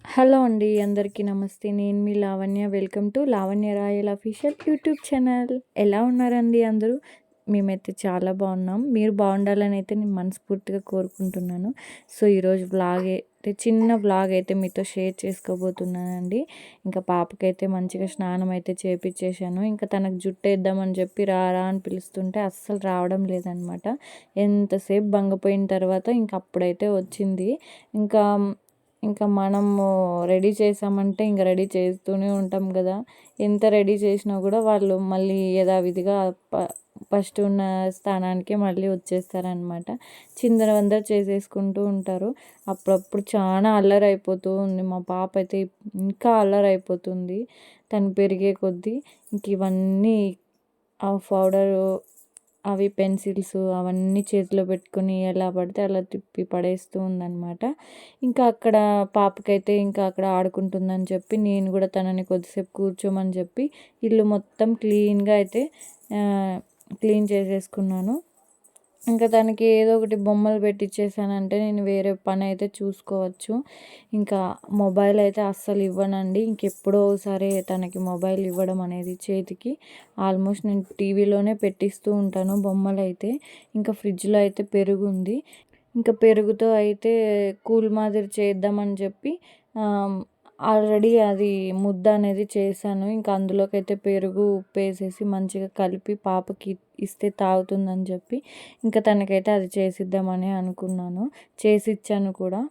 Hello అండి. అందరికీ నమస్తే. నేను మీ Lavanya. Welcome to Lavanya Royal official YouTube channel. ఎలా ఉన్నారండి అందరూ? మేమైతే చాలా బాగున్నాం. మీరు బాగుండాలని అయితే నేను మనస్ఫూర్తిగా కోరుకుంటున్నాను. సో, ఈరోజు చిన్న వ్లాగ్ అయితే మీతో షేర్ చేసుకోబోతున్నానండి. ఇంకా పాపకైతే మంచిగా స్నానం అయితే చేపిచ్చేసాను. ఇంకా తనకు జుట్టేద్దామని చెప్పి రా రా అని పిలుస్తుంటే అస్సలు రావడం లేదనమాట. ఎంతసేపు బంగపోయిన తర్వాత ఇంక అప్పుడైతే వచ్చింది. ఇంకా ఇంకా మనము రెడీ చేసామంటే ఇంక రెడీ చేస్తూనే ఉంటాం కదా! ఎంత రెడీ చేసినా కూడా వాళ్ళు మళ్ళీ యథావిధిగా ఫస్ట్ ఉన్న స్థానానికే మళ్ళీ వచ్చేస్తారనమాట. చిందరవందర చేసేసుకుంటూ ఉంటారు. అప్పుడప్పుడు చాలా అల్లరి అయిపోతూ ఉంది. మా పాప అయితే ఇంకా అల్లరి అయిపోతుంది తను పెరిగే కొద్దీ. ఇంక ఇవన్నీ ఆ పౌడరు, అవి పెన్సిల్స్ అవన్నీ చేతిలో పెట్టుకొని ఎలా పడితే అలా తిప్పి పడేస్తూ ఉందన్నమాట. ఇంకా అక్కడ పాపకైతే ఇంకా అక్కడ ఆడుకుంటుందని చెప్పి నేను కూడా తనని కొద్దిసేపు కూర్చోమని చెప్పి ఇల్లు మొత్తం క్లీన్గా అయితే క్లీన్ చేసేసుకున్నాను. ఇంకా తనకి ఏదో ఒకటి బొమ్మలు పెట్టిచ్చేసానంటే నేను వేరే పని అయితే చూసుకోవచ్చు. ఇంకా మొబైల్ అయితే అస్సలు ఇవ్వనండి. ఇంకెప్పుడో ఒకసారి తనకి మొబైల్ ఇవ్వడం అనేది చేతికి. ఆల్మోస్ట్ నేను టీవీలోనే పెట్టిస్తూ ఉంటాను బొమ్మలైతే. ఇంకా ఫ్రిడ్జ్లో అయితే పెరుగు ఉంది. ఇంకా పెరుగుతో అయితే కూల్ మాదిరి చేద్దామని చెప్పి ఆల్రెడీ అది ముద్ద అనేది చేశాను. ఇంకా అందులోకైతే పెరుగు, ఉప్పు వేసేసి మంచిగా కలిపి పాపకి ఇస్తే తాగుతుందని చెప్పి ఇంకా తనకైతే అది చేసిద్దామని అనుకున్నాను. చేసిచ్చాను కూడా.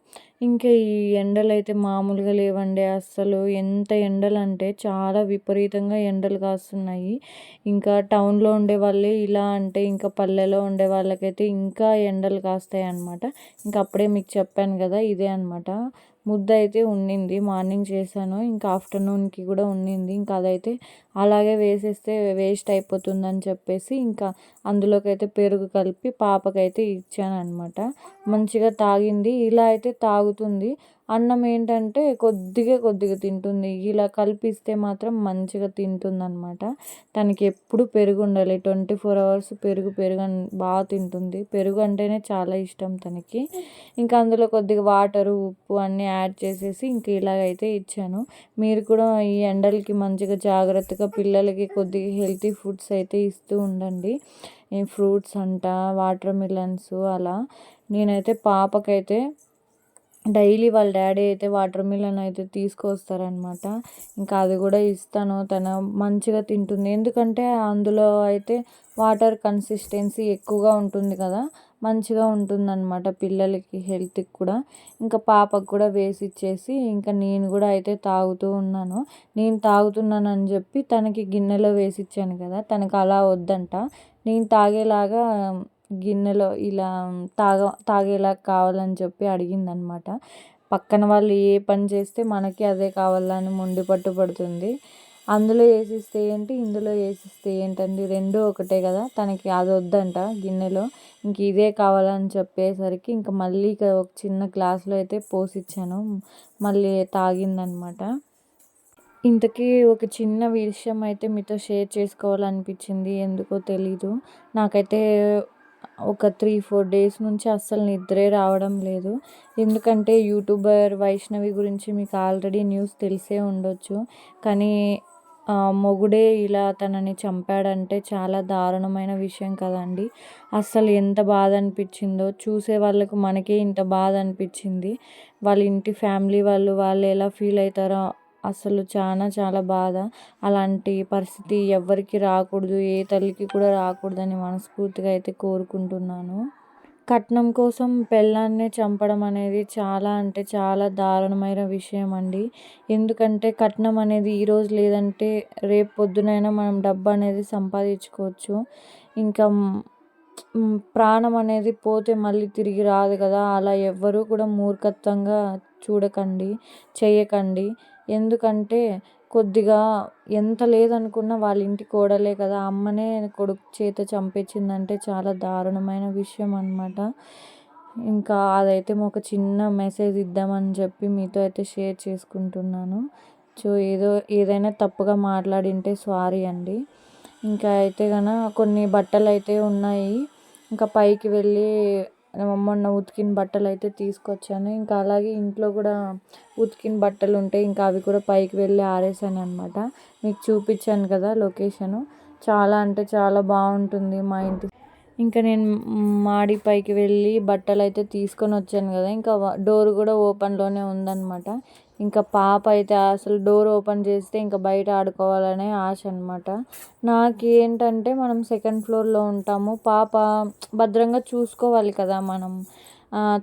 ఇంకా ఈ ఎండలైతే మామూలుగా లేవండి అస్సలు. ఎంత ఎండలంటే చాలా విపరీతంగా ఎండలు కాస్తున్నాయి. ఇంకా టౌన్లో ఉండే వాళ్ళే ఇలా అంటే ఇంకా పల్లెలో ఉండే వాళ్ళకైతే ఇంకా ఎండలు కాస్తాయి అన్నమాట. ఇంకా అప్పుడే మీకు చెప్పాను కదా, ఇదే అనమాట. ముద్ద అయితే ఉండింది, మార్నింగ్ చేశాను. ఇంకా ఆఫ్టర్నూన్కి కూడా ఉండింది. ఇంకా అదైతే అలాగే వేసేస్తే వేస్ట్ అయిపోతుందని చెప్పేసి ఇంకా అందులోకైతే పెరుగు కలిపి పాపకైతే ఇచ్చాను అనమాట. మంచిగా తాగింది. ఇలా అయితే తాగుతుంది. అన్నం ఏంటంటే కొద్దిగా కొద్దిగా తింటుంది. ఇలా కలిపిస్తే మాత్రం మంచిగా తింటుందన్నమాట. తనకి ఎప్పుడు పెరుగు ఉండాలి. 24 అవర్స్ పెరుగు పెరుగు బాగా తింటుంది. పెరుగు అంటేనే చాలా ఇష్టం తనకి. ఇంకా అందులో కొద్దిగా వాటరు, ఉప్పు అన్నీ యాడ్ చేసేసి ఇంక ఇలాగైతే ఇచ్చాను. మీరు కూడా ఈ ఎండలకి మంచిగా జాగ్రత్తగా పిల్లలకి కొద్దిగా హెల్తీ ఫుడ్స్ అయితే ఇస్తూ ఉండండి. ఈ ఫ్రూట్స్ అంట, వాటర్ మిలన్స్ అలా. నేనైతే పాపకైతే డైలీ వాళ్ళ డాడీ అయితే వాటర్ మిలన్ అయితే తీసుకొస్తారనమాట. ఇంకా అది కూడా ఇస్తాను. తను మంచిగా తింటుంది. ఎందుకంటే అందులో అయితే వాటర్ కన్సిస్టెన్సీ ఎక్కువగా ఉంటుంది కదా, మంచిగా ఉంటుందన్నమాట పిల్లలకి హెల్త్కి కూడా. ఇంకా పాపకు కూడా వేసి ఇచ్చేసి ఇంకా నేను కూడా అయితే తాగుతూ ఉన్నాను. నేను తాగుతున్నానని చెప్పి తనకి గిన్నెలో వేసి ఇచ్చాను కదా, తనకు అలా వద్దంట. నేను తాగేలాగా గిన్నెలో ఇలా తాగేలా కావాలని చెప్పి అడిగిందనమాట. పక్కన వాళ్ళు ఏ పని చేస్తే మనకి అదే కావాలని మొండి పట్టు పడుతుంది. అందులో వేసిస్తే ఏంటి, ఇందులో వేసిస్తే ఏంటండి, రెండూ ఒకటే కదా. తనకి అది వద్దంట గిన్నెలో, ఇంక ఇదే కావాలని చెప్పేసరికి ఇంకా మళ్ళీ ఒక చిన్న గ్లాస్లో అయితే పోసిచ్చాను. మళ్ళీ తాగిందనమాట. ఇంతకీ ఒక చిన్న విషయం అయితే మీతో షేర్ చేసుకోవాలనిపించింది. ఎందుకో తెలీదు. నాకైతే ఒక 3-4 డేస్ నుంచి అస్సలు నిద్రే రావడం లేదు. ఎందుకంటే యూట్యూబర్ వైష్ణవి గురించి మీకు ఆల్రెడీ న్యూస్ తెలిసే ఉండొచ్చు. కానీ మొగుడే ఇలా తనని చంపాడంటే చాలా దారుణమైన విషయం కదండి. అస్సలు ఎంత బాధ అనిపించిందో చూసే వాళ్ళకు, మనకే ఇంత బాధ అనిపించింది. వాళ్ళ ఇంటి ఫ్యామిలీ వాళ్ళు ఎలా ఫీల్ అవుతారో అసలు చాలా చాలా బాధ. అలాంటి పరిస్థితి ఎవ్వరికి రాకూడదు, ఏ తల్లికి కూడా రాకూడదని మనస్ఫూర్తిగా అయితే కోరుకుంటున్నాను. కట్నం కోసం పెళ్ళాన్నే చంపడం అనేది చాలా అంటే చాలా దారుణమైన విషయం అండి. ఎందుకంటే కట్నం అనేది ఈరోజు లేదంటే రేపు పొద్దునైనా మనం డబ్బు అనేది సంపాదించుకోవచ్చు. ఇంకా ప్రాణం అనేది పోతే మళ్ళీ తిరిగి రాదు కదా. అలా ఎవ్వరూ కూడా మూర్ఖత్వంగా చూడకండి, చేయకండి. ఎందుకంటే కొద్దిగా ఎంత లేదనుకున్నా వాళ్ళ ఇంటి కోడలే కదా, అమ్మనే కొడుకు చేత చంపేసిందంటే చాలా దారుణమైన విషయం అన్నమాట. ఇంకా అదైతే ఒక చిన్న మెసేజ్ ఇద్దామని చెప్పి మీతో అయితే షేర్ చేసుకుంటున్నాను. సో ఏదైనా తప్పుగా మాట్లాడింటే సారీ అండి. ఇంకా అయితే కొన్ని బట్టలు అయితే ఉన్నాయి. ఇంకా పైకి వెళ్ళి మొన్న ఉతికిన బట్టలు అయితే తీసుకొచ్చాను. ఇంకా అలాగే ఇంట్లో కూడా ఉతికిన బట్టలు ఉంటాయి, ఇంకా అవి కూడా పైకి వెళ్ళి ఆరేసాను అనమాట. మీకు చూపించాను కదా లొకేషను. చాలా అంటే చాలా బాగుంటుంది మా ఇంటి. ఇంకా నేను మాడి పైకి వెళ్ళి బట్టలు అయితే తీసుకొని వచ్చాను కదా, ఇంకా డోర్ కూడా ఓపెన్లోనే ఉందన్నమాట. ఇంకా పాప అయితే అసలు డోర్ ఓపెన్ చేస్తే ఇంకా బయట ఆడుకోవాలనే ఆశ అనమాట. నాకేంటంటే మనం సెకండ్ ఫ్లోర్లో ఉంటాము, పాప భద్రంగా చూసుకోవాలి కదా మనం.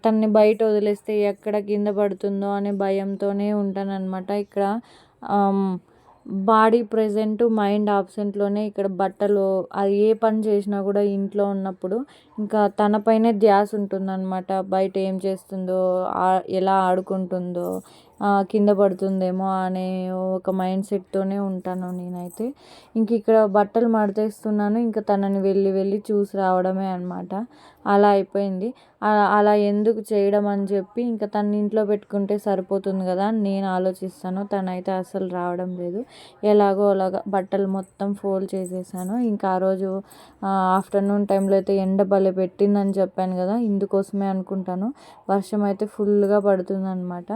తన్ని బయట వదిలేస్తే ఎక్కడ కింద పడుతుందో అనే భయంతోనే ఉంటానన్నమాట. ఇక్కడ బాడీ ప్రెజెంట్, మైండ్ ఆబ్సెంట్లోనే ఇక్కడ బట్టలు అది ఏ పని చేసినా కూడా ఇంట్లో ఉన్నప్పుడు ఇంకా తనపైనే ధ్యాస ఉంటుందన్నమాట. బయట ఏం చేస్తుందో, ఎలా ఆడుకుంటుందో, కింద పడుతుందేమో అనే ఒక మైండ్ సెట్తోనే ఉంటాను నేనైతే. ఇంక ఇక్కడ బట్టలు మడతేస్తున్నాను, ఇంకా తనని వెళ్ళి వెళ్ళి చూసి రావడమే అనమాట. అలా అయిపోయింది. అలా ఎందుకు చేయడం అని చెప్పి ఇంకా తన ఇంట్లో పెట్టుకుంటే సరిపోతుంది కదా అని నేను ఆలోచిస్తాను. తనైతే అసలు రావడం లేదు. ఎలాగో అలాగా బట్టలు మొత్తం ఫోల్డ్ చేసేసాను. ఇంకా ఆ రోజు ఆఫ్టర్నూన్ టైంలో అయితే ఎండ భలే పెట్టిందని చెప్పాను కదా, ఇందుకోసమే అనుకుంటాను. వర్షం అయితే ఫుల్గా పడుతుందన్నమాట.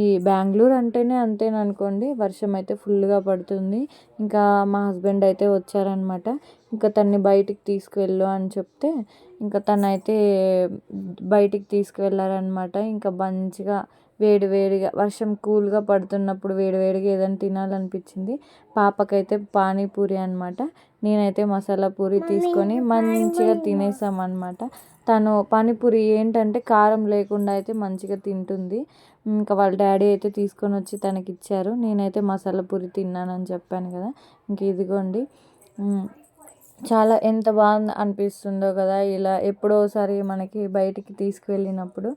ఈ బెంగళూరు అంటేనే అంతేననుకోండి, వర్షం అయితే ఫుల్గా పడుతుంది. ఇంకా మా హస్బెండ్ అయితే వచ్చారనమాట. ఇంకా తన్ని బయటికి తీసుకువెళ్ళు అని చెప్తే ఇంకా తనైతే బయటికి తీసుకువెళ్ళారనమాట. ఇంకా మంచిగా వేడి వేడిగా వర్షం కూల్గా పడుతున్నప్పుడు వేడి వేడిగా ఏదైనా తినాలనిపించింది. పాపకైతే పానీపూరి అనమాట, నేనైతే మసాలా పూరి తీసుకొని మంచిగా తినేసామన్నమాట. తను పానీపూరి ఏంటంటే కారం లేకుండా అయితే మంచిగా తింటుంది. ఇంకా వాళ్ళ డాడీ అయితే తీసుకొని వచ్చి తనకి ఇచ్చారు. నేనైతే మసాలా పూరి తిన్నానని చెప్పాను కదా, ఇంక ఇదిగోండి. చాలా ఎంత బాగా అనిపిస్తుందో కదా, ఇలా ఎప్పుడోసారి మనకి బయటికి తీసుకువెళ్ళినప్పుడు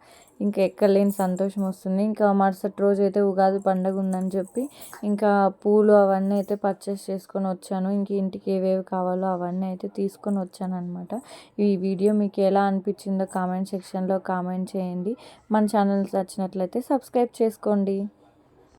ఇంకా ఎక్కడలేని సంతోషం వస్తుంది. ఇంకా మరుసటి రోజు అయితే ఉగాది పండుగ ఉందని చెప్పి ఇంకా పూలు అవన్నీ అయితే పర్చేస్ చేసుకొని వచ్చాను. ఇంక ఇంటికి ఏవేవి కావాలో అవన్నీ అయితే తీసుకొని వచ్చాను అనమాట. ఈ వీడియో మీకు ఎలా అనిపించిందో కామెంట్ సెక్షన్లో కామెంట్ చేయండి. మన ఛానల్ నచ్చినట్లయితే సబ్స్క్రైబ్ చేసుకోండి.